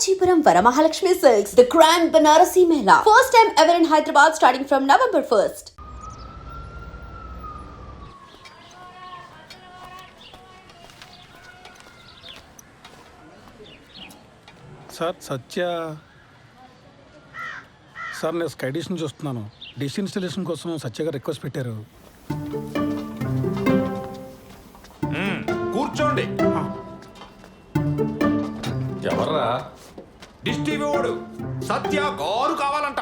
Kanchipuram Varamahalakshmi Silks, the Grand Banarasi Mela. First time ever in Hyderabad starting from November 1st. Sir sir నేను sky dish నుంచి వస్తున్నాను. Dish installation కోసం సత్య గారు request పెట్టారు. కూర్చోండి. ఎవర్రా? డిష్ టీవీ వాడు సత్య గారు కావాలంట.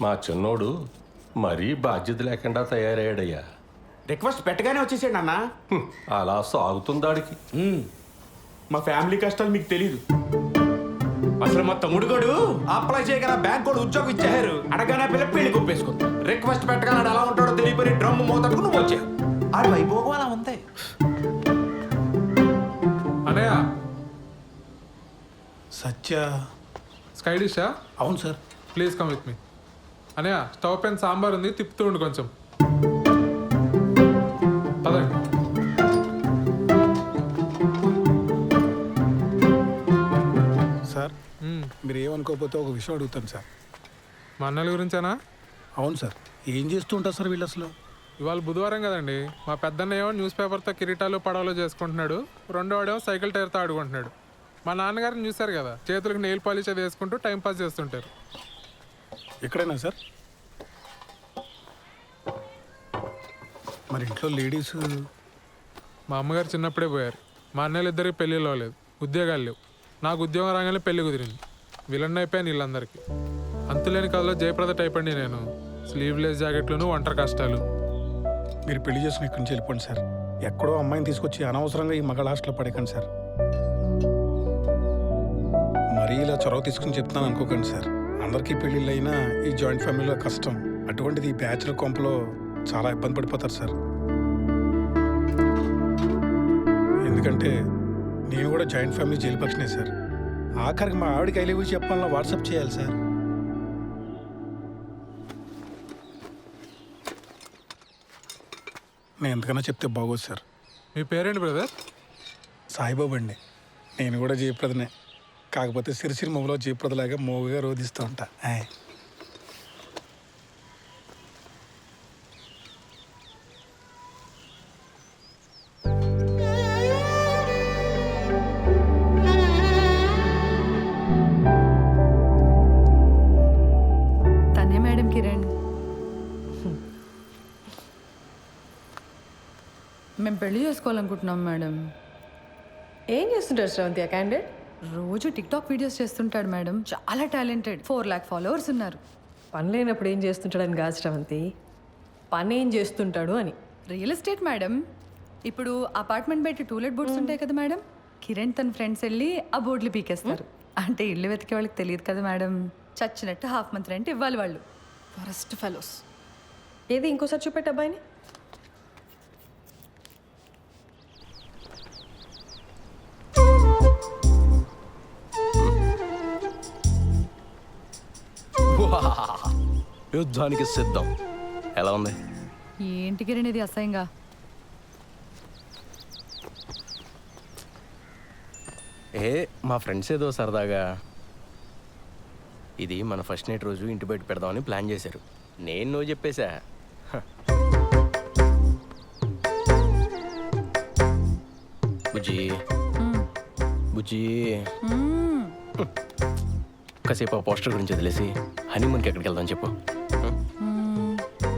మా చిన్నోడు మరీ బాధ్యత లేకుండా తయారయ్యాడయ్యా. రిక్వెస్ట్ పెట్టగానే వచ్చేసాడు అన్న. అలా సాగుతుందాడికి. మా ఫ్యామిలీ కష్టాలు మీకు తెలీదు. అసలు మా తమ్ముడు గడు అప్లై చేయగల బ్యాంక్ కూడా ఉద్యోగం ఇచ్చారు. అడగానే పిల్ల పెళ్లి కొప్పేసుకుంది. రిక్వెస్ట్ పెట్టగానే ఎలా ఉంటాడో తెలియపోయి డ్రమ్ మోతట్టుకు నువ్వు వచ్చావు. ఆడి వైభోగం అలా ఉంది. అనయ్య సత్య స్కై డిషా? అవును sir. Please come with me. అనయ్య స్టవ్ పైన సాంబార్ ఉంది, తిప్పుతూ ఉండు కొంచెం. పదండి. సార్ మీరు ఏమనుకోకపోతే ఒక విషయం అడుగుతాను సార్. మా అన్నల గురించేనా? అవును సార్. ఏం చేస్తూ ఉంటారు సార్ వీళ్ళు అసలు? ఇవాళ బుధవారం కదండి. మా పెద్దన్న ఏమో న్యూస్ పేపర్తో కిరీటాలు పడవలు చేసుకుంటున్నాడు, రెండో వాడేమో సైకిల్ టైర్తో ఆడుకుంటున్నాడు. మా నాన్నగారిని చూశారు కదా, చేతులకు నెయిల్ పాలిష్ అది వేసుకుంటూ టైంపాస్ చేస్తుంటారు. ఎక్కడైనా సార్? మరి ఇంట్లో లేడీస్? మా అమ్మగారు చిన్నప్పుడే పోయారు. మా అన్నయ్యలు ఇద్దరికి పెళ్ళిలో లేదు, ఉద్యోగాలు లేవు. నాకు ఉద్యోగం రాగానే పెళ్లి కుదిరింది. విలన్ అయిపోయాను వీళ్ళందరికీ. అంతులేని కథలో జయప్రద టైప్ అండి నేను. స్లీవ్లెస్ జాకెట్లను, ఒంటరి కష్టాలు. మీరు పెళ్లి చేసుకుని ఇక్కడి నుంచి వెళ్ళిపోండి సార్. ఎక్కడో అమ్మాయిని తీసుకొచ్చి అనవసరంగా ఈ మగ హాస్టల్లో పడకండి సార్. మరీ ఇలా చొరవ తీసుకుని చెప్తాను అనుకోకండి సార్. అందరికీ పెళ్ళిళ్ళు అయినా ఈ జాయింట్ ఫ్యామిలీలో కష్టం. అటువంటిది ఈ బ్యాచులర్ కొంపలో చాలా ఇబ్బంది పడిపోతారు సార్. ఎందుకంటే నేను కూడా జాయింట్ ఫ్యామిలీ జైలు పక్షనే సార్. ఆఖరికి మా ఆవిడకి ఐలేవి చెప్పాలన్నా వాట్సాప్ చేయాలి సార్. నేను ఎంతకన్నా చెప్తే బాగోదు సార్. మీ పేరేంటి బ్రదర్? సాయిబాబు అండి. నేను కూడా జయప్రదనే, కాకపోతే సిరిసిరి మొగలో జయప్రదలాగా మోగుగా రోధిస్తూ ఉంటా. తనే మేడం కిరణ్. మేము పెళ్లి చేసుకోవాలనుకుంటున్నాం మేడం. ఏం చేస్తుంటారు శ్రవంతి ఆ క్యాండిడేట్? రోజు టిక్టాక్ వీడియోస్ చేస్తుంటాడు మేడం. చాలా టాలెంటెడ్. 4 lakh ఫాలోవర్స్ ఉన్నారు. పని లేనప్పుడు ఏం చేస్తుంటాడని కాదు శ్రవంతి, పని ఏం చేస్తుంటాడు అని. Real estate madam. ఇప్పుడు అపార్ట్మెంట్ బయట టూలెట్ బోర్డ్స్ ఉంటాయి కదా మేడం, కిరణ్ తన ఫ్రెండ్స్ వెళ్ళి ఆ బోర్డులు పీకేస్తారు. అంటే ఇల్లు వెతికే వాళ్ళకి తెలియదు కదా మేడం. చచ్చినట్టు హాఫ్ మంత్ రెంట్ ఇవ్వాలి వాళ్ళు. Forest fellows. ఏది ఇంకోసారి చూపెట్టు అబ్బాయిని. యుద్ధానికి సిద్ధం. ఎలా ఉంది? ఏంటి కిరణ్ ఇది అసహ్యంగా? మా ఫ్రెండ్స్ ఏదో సరదాగా ఇది మన ఫస్ట్ నైట్ రోజు ఇంటి బయట పెడదామని ప్లాన్ చేశారు. నేను నువ్వు చెప్పేశా. బుజ్జి బుజ్జి కాసేపు ఆ పోస్టర్ గురించి వదిలేసి హనీమూన్కి ఎక్కడికి వెళ్దాం చెప్పు.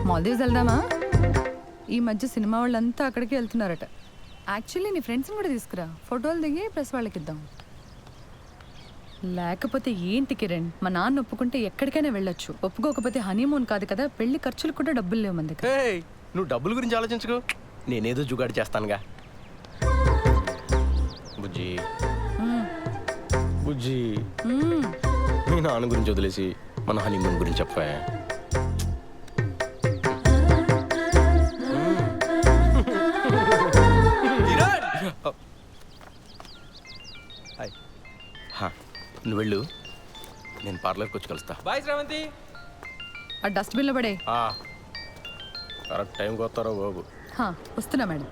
మాల్దీవ్స్ వెళ్దామా? ఈ మధ్య సినిమా వాళ్ళంతా అక్కడికి వెళ్తున్నారట. యాక్చువల్లీ నీ ఫ్రెండ్స్ని కూడా తీసుకురా, ఫోటోలు దిగి ప్రెస్ వాళ్ళకి ఇద్దాం. లేకపోతే ఏంటి కిరణ్, మా నాన్న ఒప్పుకుంటే ఎక్కడికైనా వెళ్ళొచ్చు, ఒప్పుకోకపోతే హనీమూన్ కాదు కదా, పెళ్లి ఖర్చులు కూడా డబ్బులు లేవు మన దగ్గర. నువ్వు డబ్బుల గురించి ఆలోచించుకో, నేనేదో జుగాడు చేస్తానుగా. బుజ్జి బుజ్జి మీ నాన్న గురించి వదిలేసి మన హనీమూన్ గురించి చెప్పా. నువ్వు వెళ్ళు, నేను పార్లర్కి వచ్చి కలుస్తా. బాయ్ శ్రవంతి. ఆ డస్ట్బిన్లో పడే. కరెక్ట్ టైంకి వస్తారో బాబు. వస్తున్నా మేడం.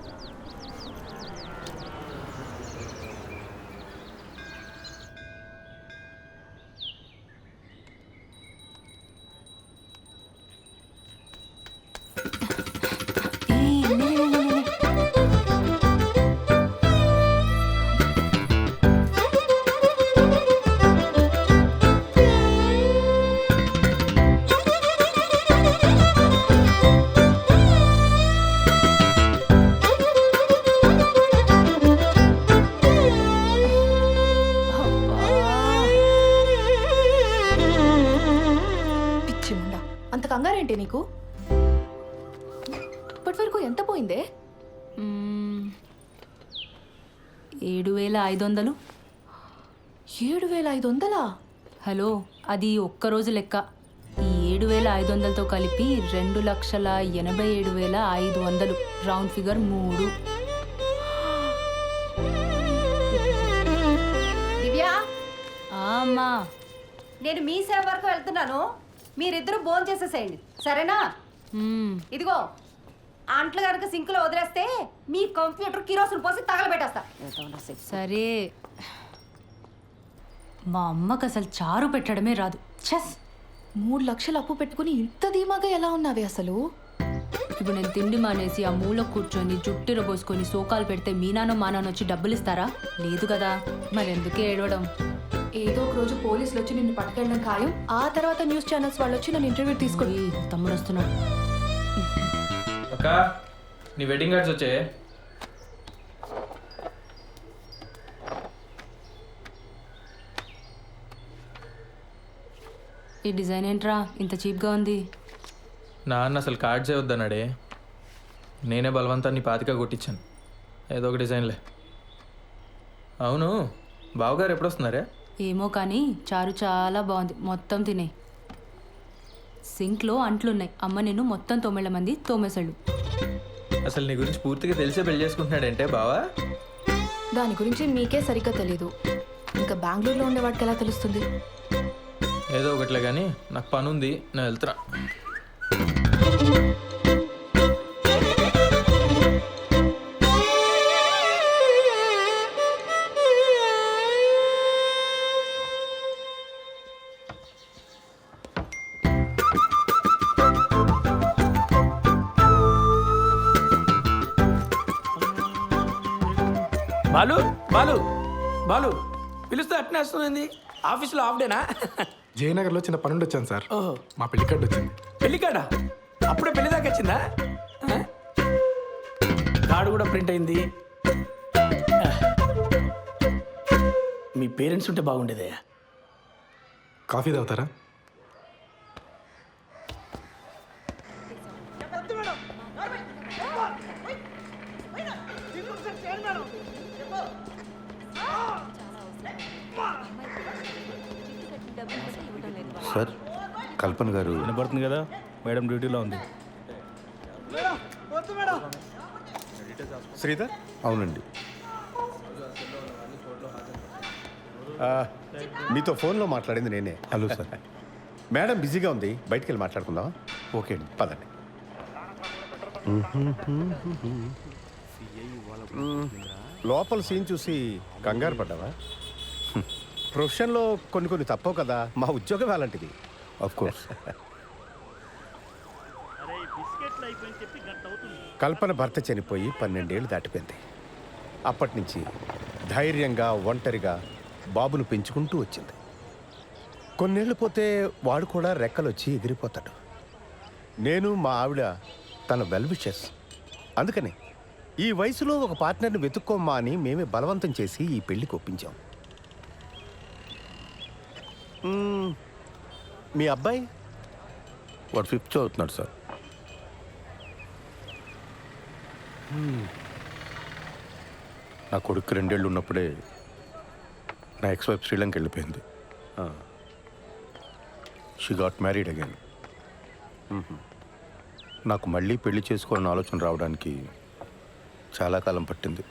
కంగారేంటి నీకు? ఇప్పటి వరకు ఎంత పోయిందే? 7,500. 7,500? హలో, అది ఒక్కరోజు లెక్క. ఈ 7,500తో కలిపి 2,87,500. Round figure 3. దివ్యా, అమ్మా, నేను మీ సేవ వరకు వెళ్తున్నాను. మీరిద్దరూ భోజనం చేసేసేయండి, సరేనా? ఇదిగో అంట్లు కనుక సింకులో వదిలేస్తే మీ కంప్యూటర్ కిరోసిన్ పోసి తగలబెట్టేస్తా. సరే. మా అమ్మకు అసలు చారు పెట్టడమే రాదు. చెస్. 3 లక్షలు అప్పు పెట్టుకుని ఇంత ధీమాగా ఎలా ఉన్నావే అసలు? ఇప్పుడు నేను తిండి మానేసి ఆ మూల కూర్చొని జుట్టిర పోసుకొని సోకాలు పెడితే మీ నాన్న మా నాన్న వచ్చి డబ్బులు ఇస్తారా? లేదు కదా, మరెందుకే ఏడవడం? ఏదో ఒక రోజు పోలీసులు వచ్చి నిన్ను పట్టుకెళ్ళడం ఖాయం. ఆ తర్వాత న్యూస్ ఛానల్స్ వాళ్ళు వచ్చి నన్ను ఇంటర్వ్యూ తీసుకొని తమ్ముడు వస్తున్నాడు. అక్క, నీ వెడ్డింగ్ కార్డ్స్ వచ్చే. ఈ డిజైన్ ఏంట్రా ఇంత చీప్గా ఉంది? నాన్న అసలు కార్డ్సే వద్దన్నాడే. నేనే బలవంతాన్ని పాతిక కొట్టించాను. ఏదో ఒక డిజైన్లే. అవును, బావగారు ఎప్పుడు వస్తున్నారే? ఏమో కానీ చారు చాలా బాగుంది. మొత్తం తినే. సింక్లో అంట్లున్నాయి. అమ్మ నేను మొత్తం 9 మంది తోమేశాడు. అసలు నీ గురించి పూర్తిగా తెలిసే పెళ్లి చేసుకుంటున్నాడంటే బావా? దాని గురించి మీకే సరిగ్గా తెలీదు. ఇంకా బెంగళూరులో ఉండేవాడికి ఎలా తెలుస్తుంది? ఏదో ఒకట్లే కానీ నాకు పని ఉంది, నేను వెళ్తున్నా. బాలు బాలు బాలు పిలుస్తే అట్నే వస్తుంది. ఆఫీస్లో హాఫ్ డేనా? జయనగర్లో చిన్న పనుండి వచ్చాను సార్. మా పెళ్లి కార్డు వచ్చింది. పెళ్లి కాడా? అప్పుడే పెళ్లి దాకా వచ్చిందా? కార్డు కూడా ప్రింట్ అయింది. మీ పేరెంట్స్ ఉంటే బాగుండేదే. కాఫీ తాగుతారా? సార్, కల్పన గారు వినపడుతుంది కదా, మేడం డ్యూటీలో ఉంది. శ్రీధర్? అవునండి. మీతో ఫోన్లో మాట్లాడింది నేనే. Hello sir. మేడం బిజీగా ఉంది, బయటికి వెళ్ళి మాట్లాడుకుందాం. ఓకే అండి, పదండి. లోపల సీన్ చూసి కంగారు పడ్డావా? ప్రొఫెషన్లో కొన్ని తప్పవు కదా, మా ఉద్యోగం అలాంటిది. Of course. కల్పన భర్త చనిపోయి 12 ఏళ్ళు దాటిపోయింది. అప్పటి నుంచి ధైర్యంగా ఒంటరిగా బాబును పెంచుకుంటూ వచ్చింది. కొన్నేళ్ళు పోతే వాడు కూడా రెక్కలొచ్చి ఎగిరిపోతాడు. నేను మా ఆవిడ తన వెల్ విషెస్. అందుకని ఈ వయసులో ఒక పార్ట్నర్ని వెతుక్కోమ్మా అని మేమే బలవంతం చేసి ఈ పెళ్లికి ఒప్పించాం. మీ అబ్బాయి? వాడు 5th చదువుతున్నాడు సార్. నా కొడుకు 2 ఏళ్ళు ఉన్నప్పుడే నా ఎక్స్-వైఫ్ శ్రీలంక వెళ్ళిపోయింది. She got married again. నాకు మళ్ళీ పెళ్లి చేసుకోవాలని ఆలోచన రావడానికి చాలా కాలం పట్టింది.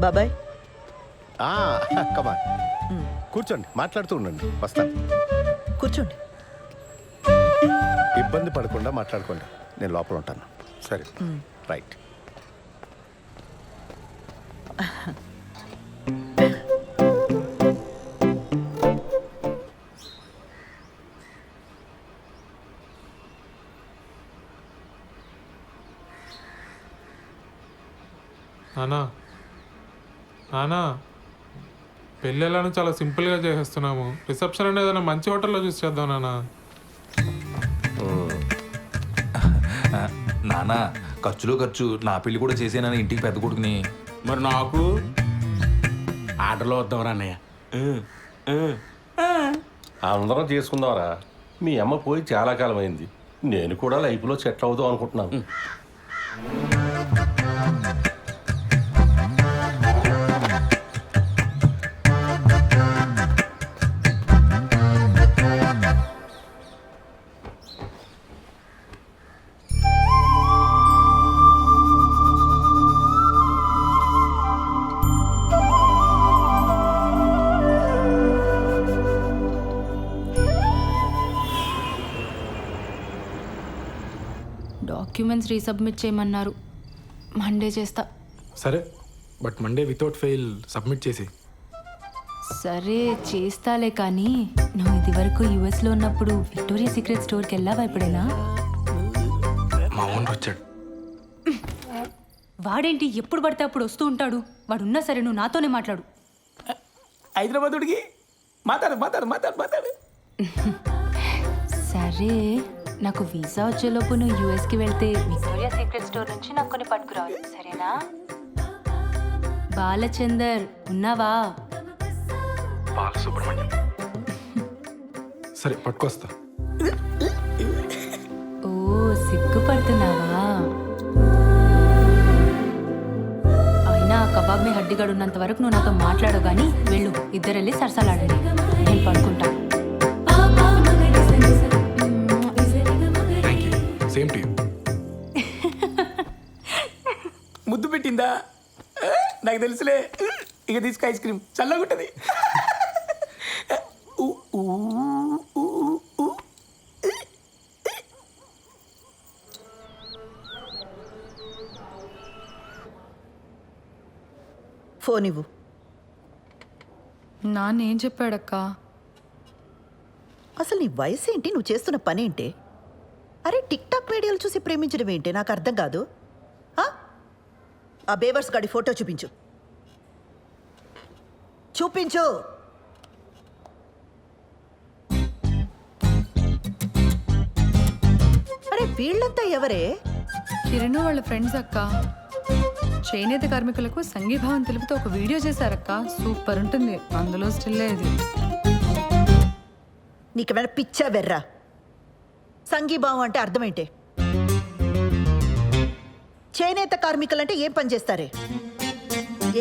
బాబాయ్, కమాన్, కూర్చోండి, మాట్లాడుతూ ఉండండి, వస్తాను. కూర్చోండి. ఇబ్బంది పడకుండా మాట్లాడుకోండి, నేను లోపల ఉంటాను. సరే, రైట్. నానా నానా, పెళ్ళి ఎలానో చాలా సింపుల్గా చేసేస్తున్నాము. రిసెప్షన్ అనేది ఏదైనా మంచి హోటల్లో చూసి చేద్దాం నానా. నానా, ఖర్చులో ఖర్చు. నా పెళ్లి కూడా చేసేనని ఇంటికి పెద్ద కొడుకుని. మరి నాకు ఆర్డర్లో వద్దాం అన్నయ్య. అందరం చేసుకుందాంరా. మీ అమ్మ పోయి చాలా కాలం అయింది. నేను కూడా లైఫ్లో సెటిల్ అవుదాం అనుకుంటున్నాను. డాక్యుమెంట్స్ రీసబ్మిట్ చేయమన్నారు. మండే చేస్తా. సరే, but Monday without fail submit చేసి. సరే చేస్తాలే, కానీ నువ్వు ఇది వరకు యుఎస్లో ఉన్నప్పుడు విక్టోరియా సీక్రెట్ స్టోర్కి వెళ్ళావా ఎప్పుడైనా? మా ఓనర్ వచ్చాడు. వాడేంటి ఎప్పుడు పడితే అప్పుడు వస్తూ ఉంటాడు? వాడున్నా సరే నువ్వు నాతోనే మాట్లాడు. హైదరాబాదుడికి మాట్లాడు. సరే, నాకు వీసా వచ్చేలోపు నువ్వు యూఎస్కి వెళ్తే విక్టోరియా సీక్రెట్ స్టోర్ నుంచి నాకు కొన్ని పట్టుకురావాలి, సరేనా? బాలచందర్ ఉన్నావా? బాలసుబ్రహ్మణ్యం. సరే పట్టుకొస్తా. ఓ సిగ్గుపడుతున్నావా? అయినా ఆ కబాబ్ మీ హడ్డిగాడు ఉన్నంత వరకు నువ్వు నాతో మాట్లాడవు, కానీ వెళ్ళు, ఇద్దరు వెళ్ళి సరసాలాడండి, నేను పడుకుంటా. Same to you. ముద్దు పెట్టిందా? నాకు తెలుసులే. ఇక తీసుకు ఐస్ క్రీమ్ చల్లగుంటది. ఫోన్ ఇవ్వు. నాన్న ఏం చెప్పాడక్క? అసలు నీ వయసు ఏంటి, నువ్వు చేస్తున్న పని ఏంటి? అరే టిక్ టాక్ వీడియోలు చూసి ప్రేమించడం ఏంటి, నాకు అర్థం కాదు. ఆ బేవర్స్ గాడి ఫోటో చూపించు. అరే వీళ్ళంతా ఎవరే? కిరణ్ వాళ్ళ ఫ్రెండ్స్ అక్క. చేనేత కార్మికులకు సంఘీభావం తెలుపుతూ ఒక వీడియో చేశారక్క, సూపర్ ఉంటుంది. అందులో స్టిల్ ఇది. నీకేమైనా పిచ్చా వెర్రా? సంఘీభావం అంటే అర్థం ఏంటి? చేనేత కార్మికులంటే ఏం పని చేస్తారే?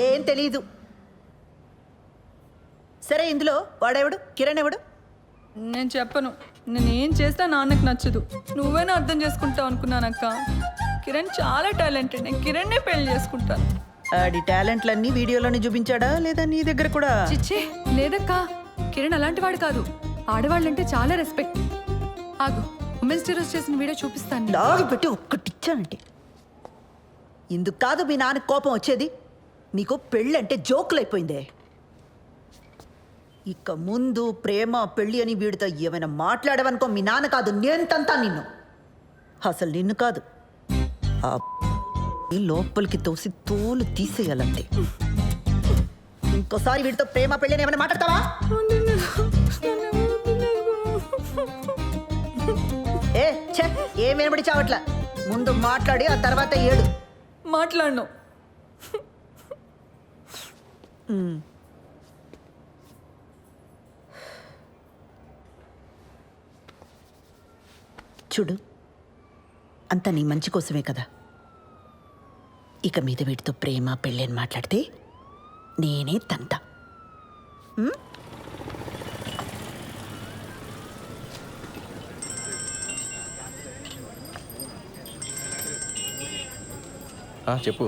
ఏం తెలీదు. సరే ఇందులో వాడెవడు? కిరణ్ ఎవడు? నేను చెప్పను. నేనేం చేస్తా నాన్నకు నచ్చదు. నువ్వేనా అర్థం చేసుకుంటావు అనుకున్నానక్క. కిరణ్ చాలా టాలెంటెడ్. నేను కిరణ్నే పెళ్లి చేసుకుంటాను. ఆడి టాలెంట్లన్నీ వీడియోలోనే చూపించాడా లేదా నీ దగ్గర కూడా? చిచ్చే లేదక్క, కిరణ్ అలాంటి వాడు కాదు. ఆడవాళ్ళంటే చాలా రెస్పెక్ట్. ఆగు, ఉమెన్స్ డే రోజు చేసిన వీడియో చూపిస్తాను. లాగి పెట్టి ఒక్కటిచ్చానంటే ఇందుకు కాదు మీ నాన్న కోపం వచ్చేది. నీకు పెళ్ళి అంటే జోకులు అయిపోయిందే. ఇక ముందు ప్రేమ పెళ్ళి అని వీడితో ఏమైనా మాట్లాడవనుకో, మీ నాన్న కాదు నేను తంతా నిన్ను. అసలు నిన్ను కాదు, ఆ లోపలికి తోసి తోలు తీసేయాలంతే. ఇంకోసారి వీడితో ప్రేమ పెళ్ళి అని ఏమైనా మాట్లాడతావా? ఏ ఛే, ఏం వినబడి చావట్లా. ముందు మాట్లాడి ఆ తర్వాత ఏడు. మాట్లాడను. చూడు, అంతా నీ మంచి కోసమే కదా. ఇక మీద వీటితో ప్రేమ పెళ్ళి అని మాట్లాడితే నేనే తంతా. చెప్పు.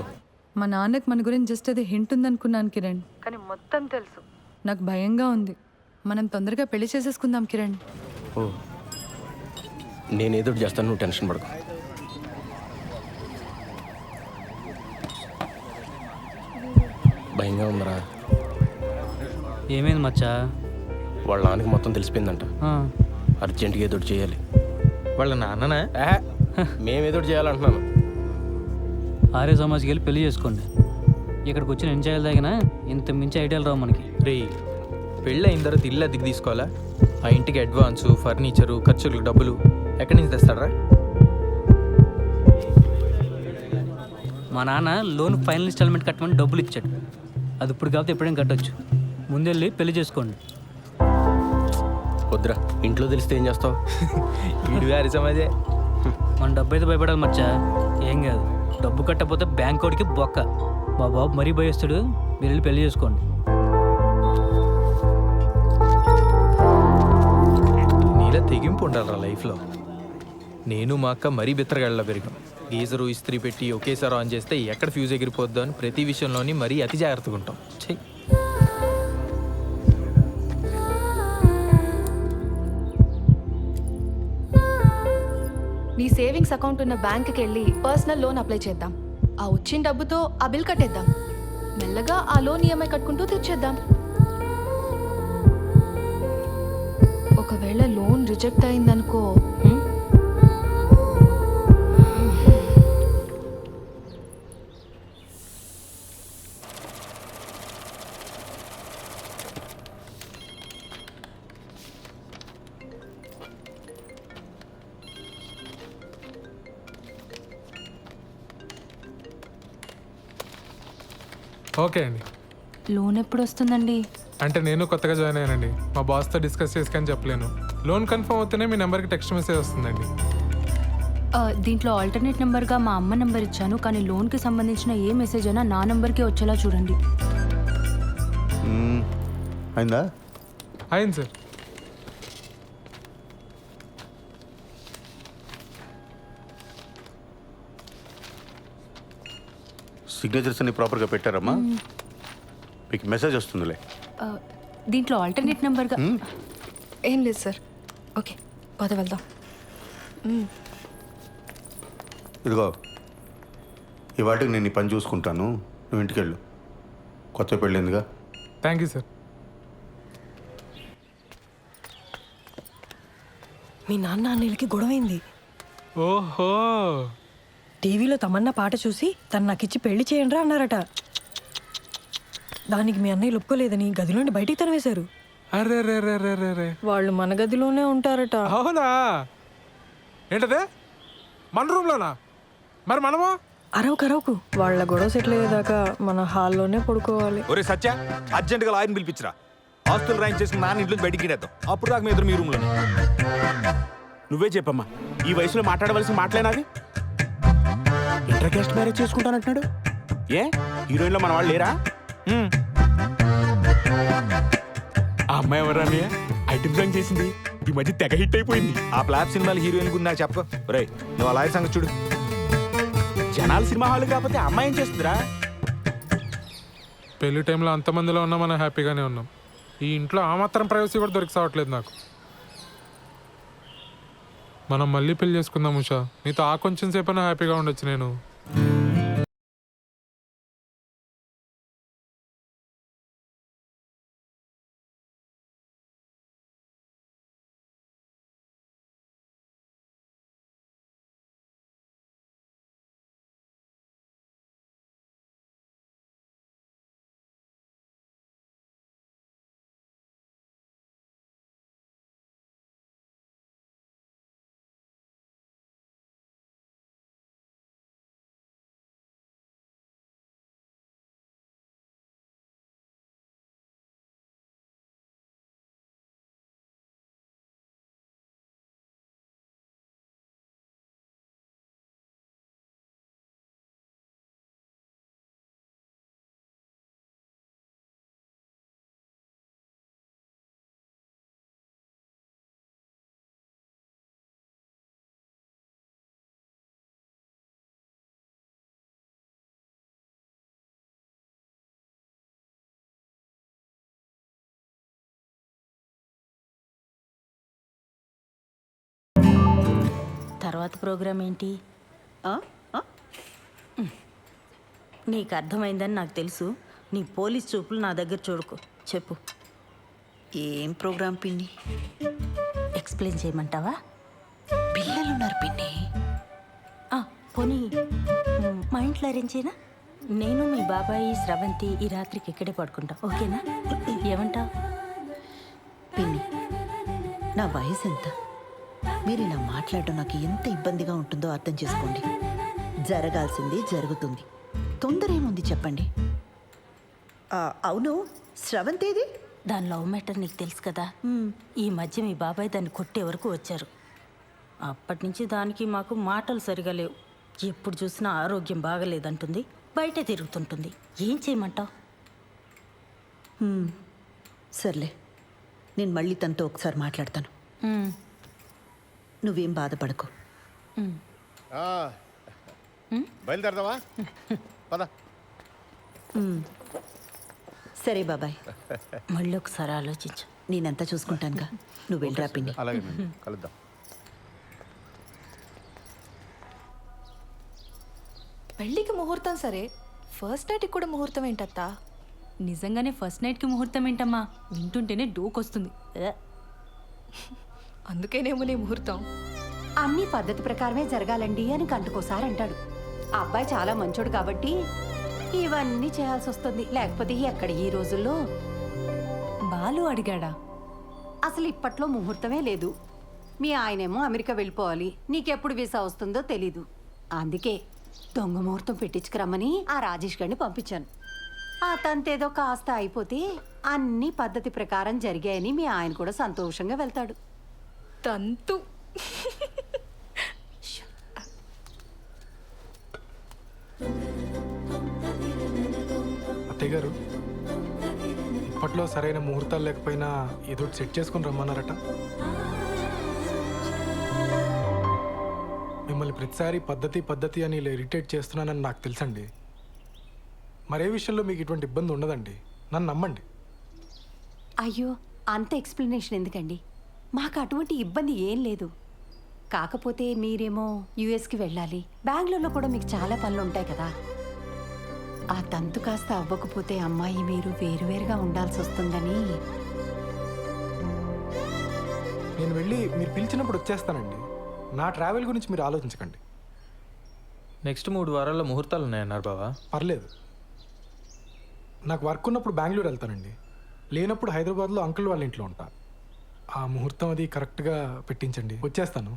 మా నాన్నకు మన గురించి జస్ట్ అది హింట్ ఉందనుకున్నాను కిరణ్, కానీ మొత్తం తెలుసు. నాకు భయంగా ఉంది. మనం తొందరగా పెళ్లి చేసేసుకుందాం కిరణ్. ఓ, నేనేదో చేస్తాను, నువ్వు టెన్షన్ పడకు. భయంగా ఉందరా. ఏమైంది మచ్చా? వాళ్ళ నాన్నకి మొత్తం తెలిసిపోయిందంట. అర్జెంటుగా ఏదో చేయాలి. వాళ్ళ నాన్ననా? మేమేదో చేయాలంటున్నాను. ఆర్య సమాజ్కి వెళ్ళి పెళ్లి చేసుకోండి. ఇక్కడికి వచ్చి నేను చేయాలి తగిన ఇంత మించి ఐడియాలు రావు మనకి. రే, పెళ్ళి అయిన తర్వాత ఇల్లు అద్దెకి తీసుకోవాలా? ఆ ఇంటికి అడ్వాన్సు, ఫర్నిచరు, ఖర్చులకు డబ్బులు ఎక్కడి నుంచి తెస్తాడరా? మా నాన్న లోన్ ఫైనల్ ఇన్స్టాల్మెంట్ కట్టమని డబ్బులు ఇచ్చాడు. అది ఇప్పుడు కాకపోతే ఎప్పుడైనా కట్టొచ్చు. ముందెళ్ళి పెళ్లి చేసుకోండి. వద్దురా, ఇంట్లో తెలిస్తే ఏం చేస్తావు? వీడు గారి సమాజే. మన డబ్బు అయితే భయపడాలి మచ్చా. ఏం కాదు, డబ్బు కట్టకపోతే బ్యాంక్ వాడికి బొక్క. మా బాబు మరీ భయస్తాడు. మీరు వెళ్ళి పెళ్లి చేసుకోండి. నీలా తెగింపు ఉండాలిరా లైఫ్లో. నేను మా అక్క మరీ బిత్తరగాళ్ళ పెరిగాం. గీజరు ఇస్త్రీ పెట్టి ఒకేసారి ఆన్ చేస్తే ఎక్కడ ఫ్యూజ్ ఎగిరిపోద్దో అని ప్రతి విషయంలోని మరీ అతి జాగ్రత్తగా ఉంటాం. చెయ్యి. నీ సేవింగ్స్ అకౌంట్ ఉన్న బ్యాంక్కి వెళ్ళి పర్సనల్ లోన్ అప్లై చేద్దాం. ఆ వచ్చిన డబ్బుతో ఆ బిల్ కట్టేద్దాం. మెల్లగా ఆ లోన్ ఈఎంఐ కట్టుకుంటూ తెచ్చేద్దాం. ఒకవేళ లోన్ రిజెక్ట్ అయిందనుకో, ఓకే అండి. లోన్ ఎప్పుడు వస్తుందండి? అంటే నేను కొత్తగా జాయిన్ అయ్యానండి. మా బాస్తో డిస్కస్ చేసుకొని చెప్పలేను. లోన్ కన్ఫర్మ్ అవుతేనే మీ నెంబర్కి టెక్స్ట్ మెసేజ్ వస్తుందండి. దీంట్లో ఆల్టర్నేట్ నెంబర్గా మా అమ్మ నెంబర్ ఇచ్చాను, కానీ లోన్కి సంబంధించిన ఏ మెసేజ్ అయినా నా నెంబర్కే వచ్చేలా చూడండి. అయిందా? అయింది సార్. సిగ్నేచర్స్ అన్ని ప్రాపర్గా పెట్టారమ్మా? మీకు మెసేజ్ వస్తుందిలే. దీంట్లో ఆల్టర్నేట్ నెంబర్గా ఏం లేదు సార్. ఓకే, పద వెళ్దాం. ఇదిగో, ఈ వాటికి నేను ఈ పని చూసుకుంటాను, నువ్వు ఇంటికి వెళ్ళు. కొత్త పెళ్ళిందిగా. Thank you sir. మీ నాన్న అన్నయ్యలకి గొడవైంది. ఓహో, టీవీలో తమన్నా పాట చూసి తను నాకిచ్చి పెళ్లి చేయండిరా అన్నారట. దానికి మీ అన్నయ్యలు ఒప్పుకోలేదని గదిలోని బయటికి తరివేశారు. అరే రే రే రే రే రే. వాళ్ళు మన గదిలోనే ఉంటారట. అవునా? ఏంటదే, మన రూమ్లోనా? మరి మనము అరవకు వాళ్ళ గొడవ సెటిల్ అయ్యేదాకా మన హాల్లోనే పడుకోవాలి. ఒరే సత్య, అర్జెంటుగా లాయర్ని పిలిపించరా. ఆస్తులు రాయింగ్ చేసుకుని నాన్న ఇంట్లో బయటికి గిడేద్దాం. అప్పుడు దాకా మీ ఇద్దరు మీ రూమ్లో. నువ్వే చెప్పమ్మా, ఈ వయసులో మాట్లాడవలసిన మాటలేనాది? ఇంటర్ కాస్ట్ మ్యారేజ్ చేసుకుంటానంటున్నాడు. ఏ హీరోయిన్లో మన వాళ్ళు లేరా? ఆ అమ్మాయి ఎవరా? ఐటమ్ సాంగ్ చేసింది, ఈ మధ్య తెగ హిట్ అయిపోయింది. ఆ ఫ్లాప్ సినిమాలు హీరోయిన్ గురించి నాకు చెప్పకు. రే, నువ్వు అలాగే సంగతి చూడు. జనాలు సినిమా హాల్ కాకపోతే అమ్మాయి ఏం చేస్తుందిరా? పెళ్లి టైంలో అంతమందిలో ఉన్నా మనం హ్యాపీగానే ఉన్నాం. ఈ ఇంట్లో ఆ మాత్రం ప్రైవసీ కూడా దొరికి సావట్లేదు నాకు. మనం మళ్ళీ పెళ్లి చేసుకుందాం ఉషా. నీతో ఆ కొంచెం సేపైనా హ్యాపీగా ఉండొచ్చు నేను. తర్వాత ప్రోగ్రామ్ ఏంటి? నీకు అర్థమైందని నాకు తెలుసు. నీ పోలీస్ చూపులు నా దగ్గర చూడకు. చెప్పు, ఏం ప్రోగ్రాం పిన్ని? ఎక్స్ప్లెయిన్ చేయమంటావా? పిల్లలున్నారు పిన్ని. పోనీ మా ఇంట్లో అరేంజ్ చేయనా? నేను మీ బాబాయి స్రవంతి ఈ రాత్రికి ఇక్కడే పడుకుంటాం, ఓకేనా? ఏమంటావు? పిన్ని, నా వయసు ఎంత? మీరు ఇలా మాట్లాడడం నాకు ఎంత ఇబ్బందిగా ఉంటుందో అర్థం చేసుకోండి. జరగాల్సింది జరుగుతుంది. తొందర ఏముంది చెప్పండి. అవును, శ్రవంతేది? దాని లవ్ మ్యాటర్ నీకు తెలుసు కదా. ఈ మధ్య మీ బాబాయ్ దాన్ని కొట్టే వరకు వచ్చారు. అప్పటి నుంచి దానికి మాకు మాటలు సరిగా లేవు. ఎప్పుడు చూసినా ఆరోగ్యం బాగలేదంటుంది, బయటే తిరుగుతుంటుంది. ఏం చేయమంటావు? సర్లే, నేను మళ్ళీ తనతో ఒకసారి మాట్లాడతాను. నువ్వేం బాధపడకు. బయలుదేరదావా? పద. సరే బాబాయ్, మళ్ళీ ఒకసారి ఆలోచించు. నేనంతా చూసుకుంటానుగా, నువ్వు వెళ్ళరా పిన్ని. అలాగే కలుద్దాం. పెళ్ళికి ముహూర్తం సరే, ఫస్ట్ నైట్కి కూడా ముహూర్తం ఏంటత్తా? నిజంగానే ఫస్ట్ నైట్కి ముహూర్తం ఏంటమ్మా? వింటుంటేనే డోకొస్తుంది. అందుకేనేమో నీ ముహూర్తం. అన్ని పద్ధతి ప్రకారమే జరగాలండి అని గంటకోసారి అంటాడు. ఆ అబ్బాయి చాలా మంచోడు కాబట్టి ఇవన్నీ చేయాల్సి వస్తుంది. లేకపోతే ఎక్కడ ఈ రోజుల్లో. బాలు అడిగాడా? అసలు ఇప్పట్లో ముహూర్తమే లేదు. మీ ఆయనేమో అమెరికా వెళ్ళిపోవాలి, నీకెప్పుడు వీసా వస్తుందో తెలీదు. అందుకే దొంగ ముహూర్తం పెట్టించుకురమ్మని ఆ రాజేష్ గారిని పంపించాను. ఆ తంతేదో కాస్త అయిపోతే అన్ని పద్ధతి ప్రకారం జరిగాయని మీ ఆయన కూడా సంతోషంగా వెళ్తాడు. తంతు. అత్తయ్య గారు, ఇప్పట్లో సరైన ముహూర్తాలు లేకపోయినా ఏదో సెట్ చేసుకుని రమ్మన్నారట. మిమ్మల్ని ప్రతిసారి పద్ధతి పద్ధతి అని ఇలా ఇరిటేట్ చేస్తున్నానని నాకు తెలుసండి. మరే విషయంలో మీకు ఇటువంటి ఇబ్బంది ఉండదండి, నన్ను నమ్మండి. అయ్యో, అంత ఎక్స్ప్లెనేషన్ ఎందుకండి? మాకు అటువంటి ఇబ్బంది ఏం లేదు. కాకపోతే మీరేమో యుఎస్కి వెళ్ళాలి, బెంగళూరులో కూడా మీకు చాలా పనులు ఉంటాయి కదా. ఆ తంతు కాస్త అవ్వకపోతే అమ్మాయి మీరు వేరువేరుగా ఉండాల్సి వస్తుందని. నేను వెళ్ళి మీరు పిలిచినప్పుడు వచ్చేస్తానండి. నా ట్రావెల్ గురించి మీరు ఆలోచించకండి. నెక్స్ట్ 3 వారాల్లో ముహూర్తాలు ఉన్నాయన్నారు బావా. పర్లేదు, నాకు వర్క్ ఉన్నప్పుడు బెంగళూరు వెళ్తానండి, లేనప్పుడు హైదరాబాద్లో అంకుల్ వాళ్ళ ఇంట్లో ఉంటా. ఆ ముహూర్తం అది కరెక్ట్గా పెట్టించండి, వచ్చేస్తాను.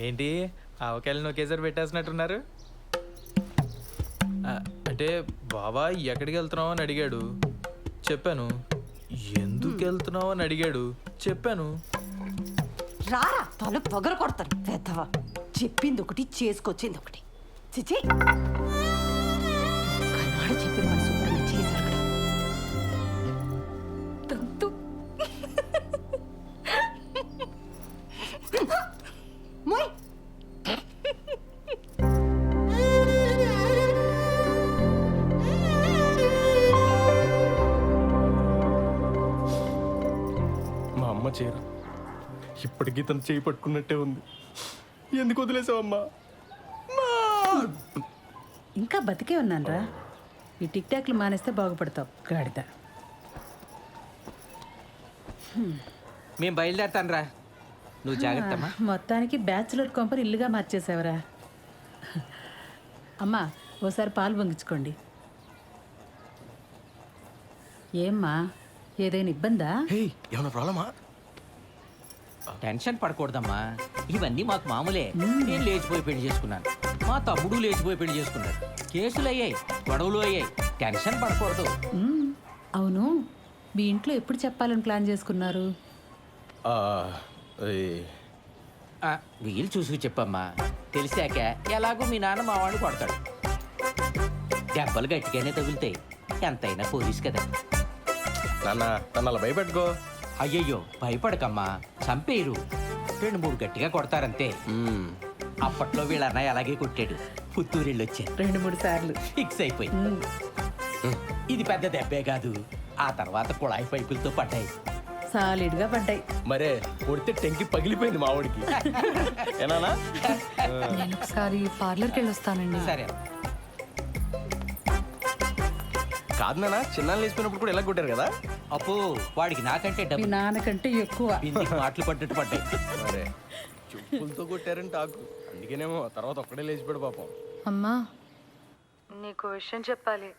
ఏంటి ఆవకాయలను ఒకేసారి పెట్టేసినట్టున్నారు? అంటే బావా ఎక్కడికి వెళ్తున్నావు అని అడిగాడు, చెప్పాను. ఎందుకు వెళ్తున్నావు అని అడిగాడు, చెప్పాను. రారా తల పొగర కొడతాను పెద్దవా. చెప్పింది ఒకటి, చేసుకొచ్చింది ఒకటి. చిచి, కన్నాడు చెప్పిన మన శుభ్రంగా చేశాడు. తంతు. మోయ్. మా అమ్మ చీర ఇప్పటికీ తను చేయి పట్టుకున్నట్టే ఉంది. ఎందుకు వదిలేసావమ్మా? ఇంకా బతికే ఉన్నానరా. ఈ టిక్ టాక్లు మానేస్తే బాగుపడతావు గాడిద. మేము బయలుదేరతాను రా, నువ్వు జాగ్రత్తమ్మా. మొత్తానికి బ్యాచులర్ కొంపని ఇల్లుగా మార్చేసావరా. అమ్మా, ఓసారి పాలు పొంగించుకోండి. ఏమ్మా, ఏదైనా ఇబ్బందా? ఏమన్నా ప్రాబ్లమా? టెన్షన్ పడకూడదమ్మా, ఇవన్నీ మాకు మామూలే. నేను లేచిపోయి పెళ్లి చేసుకున్నాను, మా తమ్ముడు లేచిపోయి పెళ్లి చేసుకున్నాడు. కేసులు అయ్యాయి, గొడవలు అయ్యాయి, టెన్షన్ పడకూడదు. అవును, మీ ఇంట్లో ఎప్పుడు చెప్పాలని ప్లాన్ చేసుకున్నారు? వీలు చూసుకు చెప్పమ్మా. తెలిసాక ఎలాగో మీ నాన్న మా వాడిని కొడతాడు. దెబ్బలు గట్టిగానే తగులుతాయి, ఎంతైనా పోలీస్ కదా. నాన్న నన్ను అలా భయపెట్టుకో. అయ్యయ్యో, భయపడకమ్మా, చంపేరు. 2-3 గట్టిగా కొడతారంతే. అప్పట్లో వీళ్ళ అన్నయ్య అలాగే కొట్టాడు. పుత్తూరెళ్ళి వచ్చారు 2-3 సార్లు. ఫిక్స్ అయిపోయింది. ఇది పెద్ద దెబ్బే కాదు, ఆ తర్వాత కుళాయి పైపులతో పడ్డాయి. సాలిడ్గా పడ్డాయి. మరే కొడితే టెంకి పగిలిపోయింది మా వాడికి. ఏనానా? నేను ఒకసారి పార్లర్కి వెళ్ళి వస్తానండి. సరే. కాదు నాన్న, చిన్నాళ్ళు వేసిపోయినప్పుడు కూడా ఎలా కొట్టారు కదా. అప్పు వాడికి నాకంటే మీ డబ్బు, నాన్నకంటే ఎక్కువ. బిందికి మాటలు పడ్డట్టు పడ్డాయి. మరే చెప్పులతో కొట్టారని టాకు, అందుకేనేమో తర్వాత ఒక్కడే లేచిపోయాడు పాపం. అమ్మా, నీకు విషయం చెప్పాలి.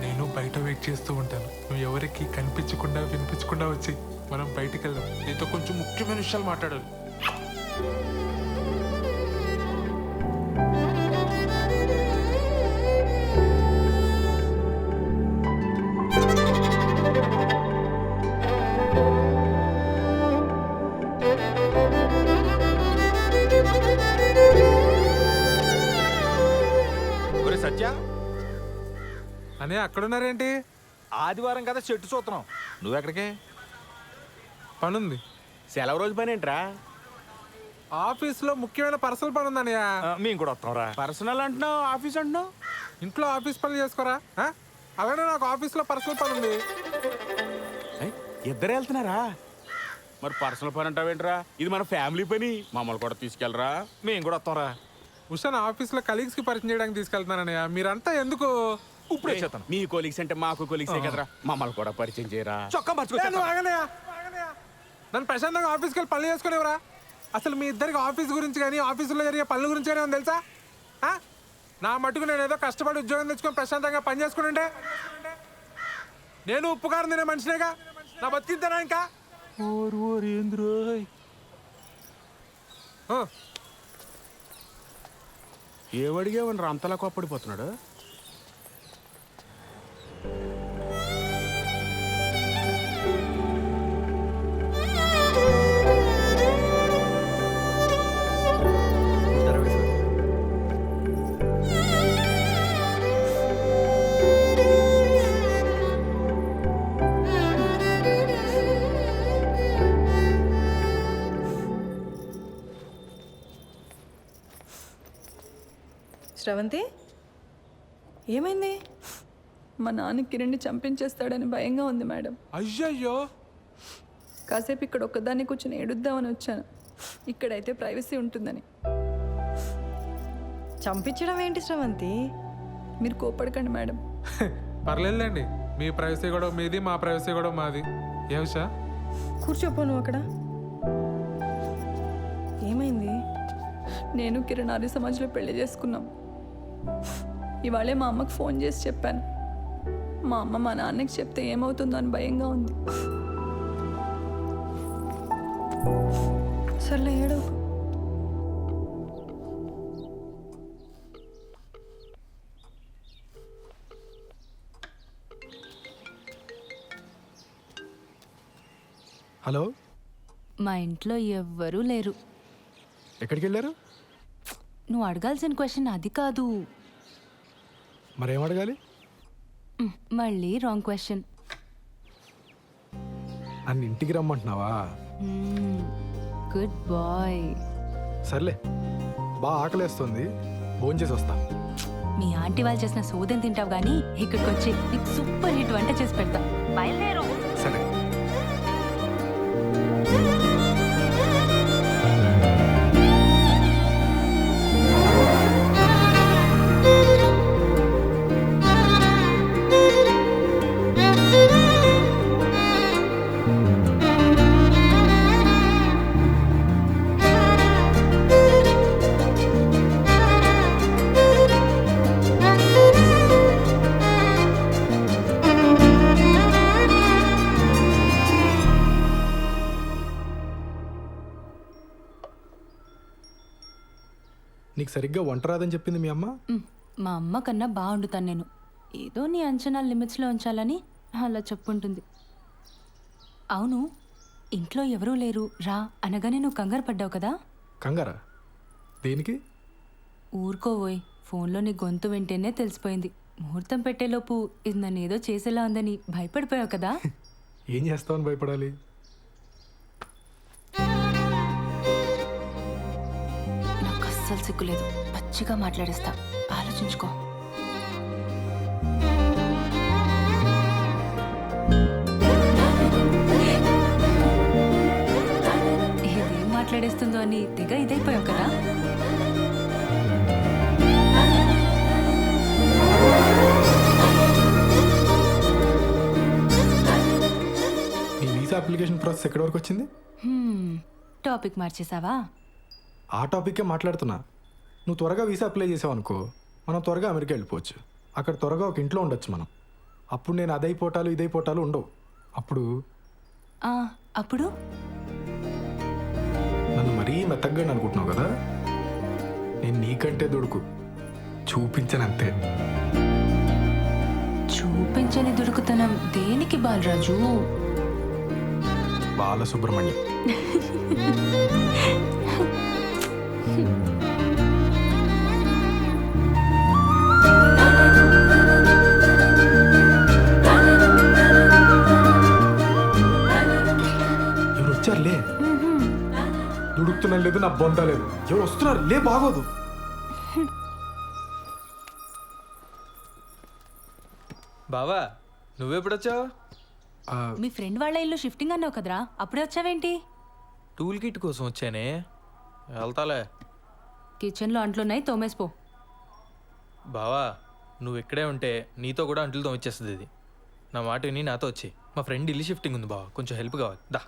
నేను బయట వెయిట్ చేస్తూ ఉంటాను. నువ్వు ఎవరికి కనిపించకుండా వినిపించకుండా వచ్చి మనం బయటికి వెళ్దాం. నీతో కొంచెం ముఖ్యమైన విషయాలు మాట్లాడాలి. సత్య అనే అక్కడున్నారేంటి? ఆదివారం కదా చెట్టు చూస్తున్నాం. నువ్వెక్కడికే? పనుంది. సెలవు రోజు పని ఏంట్రా? ఆఫీస్లో ముఖ్యమైన పర్సనల్ పని ఉందన్నయ్య. మేము కూడా వస్తాంరా. పర్సనల్ అంటున్నావు, ఆఫీస్ అంటున్నావు. ఇంట్లో ఆఫీస్ పనులు చేసుకోరా? అలానే నాకు ఆఫీస్లో పర్సనల్ పని ఉంది. ఇద్దరే వెళ్తున్నారా? మరి పర్సనల్ పని అంటావేంట్రా? ఇది మన ఫ్యామిలీ పని. మమ్మల్ని కూడా తీసుకెళ్ళరా, మేము కూడా వస్తాంరా. ఉషాన్ ఆఫీస్లో కలీగ్స్కి పరిచయం చేయడానికి తీసుకెళ్తున్నానన్నయ్య. మీరంతా ఎందుకు ఇప్పుడు వచ్చేస్తాను. మీ కొలీగ్స్ అంటే మాకు కొలీగ్సే కదరా, మమ్మల్ని కూడా పరిచయం చేయరా. చొక్కా నన్ను ప్రశాంతంగా ఆఫీస్కి వెళ్ళి పనులు చేసుకునేవరా? అసలు మీ ఇద్దరికి ఆఫీస్ గురించి కానీ ఆఫీసులో జరిగే పనుల గురించి కానీ ఉంది తెలుసా? నా మటుకు నేను ఏదో కష్టపడి ఉద్యోగం తెచ్చుకొని ప్రశాంతంగా పని చేసుకుంటే నేను ఉప్పుకారం తినే మనిషినేగా. నా బతికిద్దానా ఇంకా? ఏమడిగేవని అంతలా కోప్పడిపోతున్నాడు? శ్రవంతి, ఏమైంది? మా నాన్న కిరణ్ని చంపించేస్తాడని భయంగా ఉంది మేడం. అయ్యయ్యో. కాసేపు ఇక్కడ ఒక్కదాన్ని కూర్చొని ఏడుద్దామని వచ్చాను. ఇక్కడైతే ప్రైవసీ ఉంటుందని. చంపించడం ఏంటి శ్రవంతి? మీరు కోపడకండి మేడం. పర్లేదులేండి. మీ ప్రైవసీ కూడా మీది, మా ప్రైవసీ కూడా మాది. ఏ ఉషా? కూర్చోపో నువ్వు అక్కడ. ఏమైంది? నేను కిరణ్ ఆర్య సమాజ్లో పెళ్లి చేసుకున్నాం. ఇవాళే మా అమ్మకు ఫోన్ చేసి చెప్పాను. మా అమ్మ మా నాన్నకి చెప్తే ఏమవుతుందో అని భయంగా ఉంది. సర్లే ఏడవకు. హలో, మా ఇంట్లో ఎవ్వరూ లేరు. ఎక్కడికి వెళ్ళారు? నువ్వు అడగాల్సిన క్వశ్చన్ అది కాదు. మరేం అడగాలి? మళ్ళీ రాంగ్ క్వశ్చన్. నన్ను ఇంటికి రమ్మంటున్నావా? Good bye. సర్లే, బాగా ఆకలేస్తుంది, భోజనం చేసి వస్తా. మీ ఆంటీ వాళ్ళు చేసిన సోదం తింటావు కానీ ఇక్కడికి వచ్చి నీకు సూపర్ హిట్ వంట చేసి పెడతా. బయలుదేరు. సరే. నీకు సరిగ్గా వంట రాదని చెప్పింది మీ అమ్మ? మా అమ్మ కన్నా బాగా వండుతాను నేను. ఏదో నీ అంచనా లిమిట్స్లో ఉంచాలని అలా చెప్పుంటుంది. అవును, ఇంట్లో ఎవరూ లేరు రా అనగానే నువ్వు కంగారు పడ్డావు కదా? కంగారా? దేనికి? ఊరుకోవోయ్, ఫోన్లో నీ గొంతు వింటేనే తెలిసిపోయింది. ముహూర్తం పెట్టేలోపు ఇది నన్ను ఏదో చేసేలా ఉందని భయపడిపోయావు కదా? ఏం చేస్తావని భయపడాలి? నాకు అస్సలు సిగ్గులేదు. పచ్చిగా మాట్లాడేస్తా, ఆలోచించుకో. ఇదేం మాట్లాడేస్తుందో అని తెగ ఇదైపోయావు కదా? వీసా అప్లికేషన్ ప్రాసెస్ ఎక్కడి వరకు వచ్చింది? టాపిక్ మార్చేసావా? ఆ టాపిక్కే మాట్లాడుతున్నా. నువ్వు త్వరగా వీసా అప్లై చేసావు అనుకో, మనం త్వరగా అమెరికా వెళ్ళిపోవచ్చు. అక్కడ త్వరగా ఒక ఇంట్లో ఉండొచ్చు మనం. అప్పుడు నేను అదైపోటాలు ఇదైపోటాలు ఉండవు. అప్పుడు అప్పుడు నన్ను మరీ మెత్తగ్గా అనుకుంటున్నావు కదా, నేను నీకంటే దొడుకు చూపించనంతే. చూపించని దుడుకుతనం దేనికి బాలరాజు? బాలసుబ్రహ్మణ్యం. ఎవరు వచ్చారులే. దుడుకుతున్నా లేదు, నా బొంద లేదు. ఎవరు వస్తున్నారు లే, బాగోదు. బావా నువ్వెప్పుడొచ్చావు? మీ ఫ్రెండ్ వాళ్ళ ఇల్లు షిఫ్టింగ్ అన్నావు కదరా, అప్పుడే వచ్చావేంటి? టూల్ కిట్ కోసం వచ్చానే, వెళ్తాలే. కిచెన్లో అంట్లున్నాయి, తోమేసిపో. బావా నువ్వు ఇక్కడే ఉంటే నీతో కూడా అంట్లు తోమిచ్చేస్తుంది ఇది. నా మాట విని నాతో వచ్చి. మా ఫ్రెండ్ ఇల్లు షిఫ్టింగ్ ఉంది బావా, కొంచెం హెల్ప్ కావాలి. దా.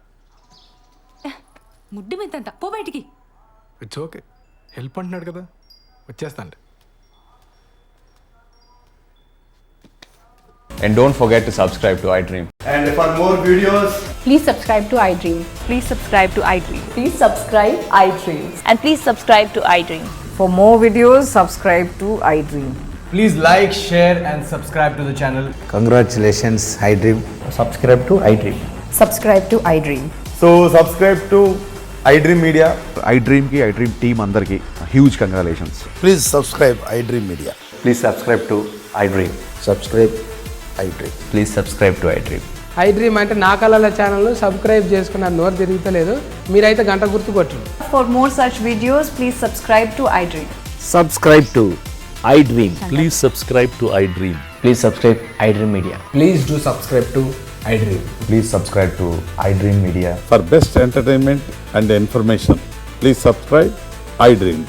ముడ్డి మీదంట, పో బయటికి. ఇట్స్ ఓకే, హెల్ప్ అంటున్నాడు కదా, వచ్చేస్తాను. And don't forget to subscribe to iDream. And for more videos, please subscribe to iDream. Please subscribe to iDream. Please subscribe iDream. And please subscribe to iDream. For more videos, subscribe to iDream. Please like, share and subscribe to the channel. Congratulations, iDream. Subscribe to iDream. Subscribe to iDream. so subscribe to iDream Media. iDream ki iDream team andarki huge congratulations. Please subscribe iDream Media. Please subscribe to iDream. Subscribe iDream. Please subscribe to iDream. iDream అంటే నా కళల channel subscribe చేసుకున్న నోరు తిరుగుతలేదు, మీరైతే గంట గుర్తు కొట్టండి. For more such videos, please subscribe to iDream. Subscribe to iDream. Please subscribe to iDream. Please subscribe iDream Media. Please do subscribe to iDream. Please subscribe to iDream Media. For best entertainment and information, please subscribe iDream.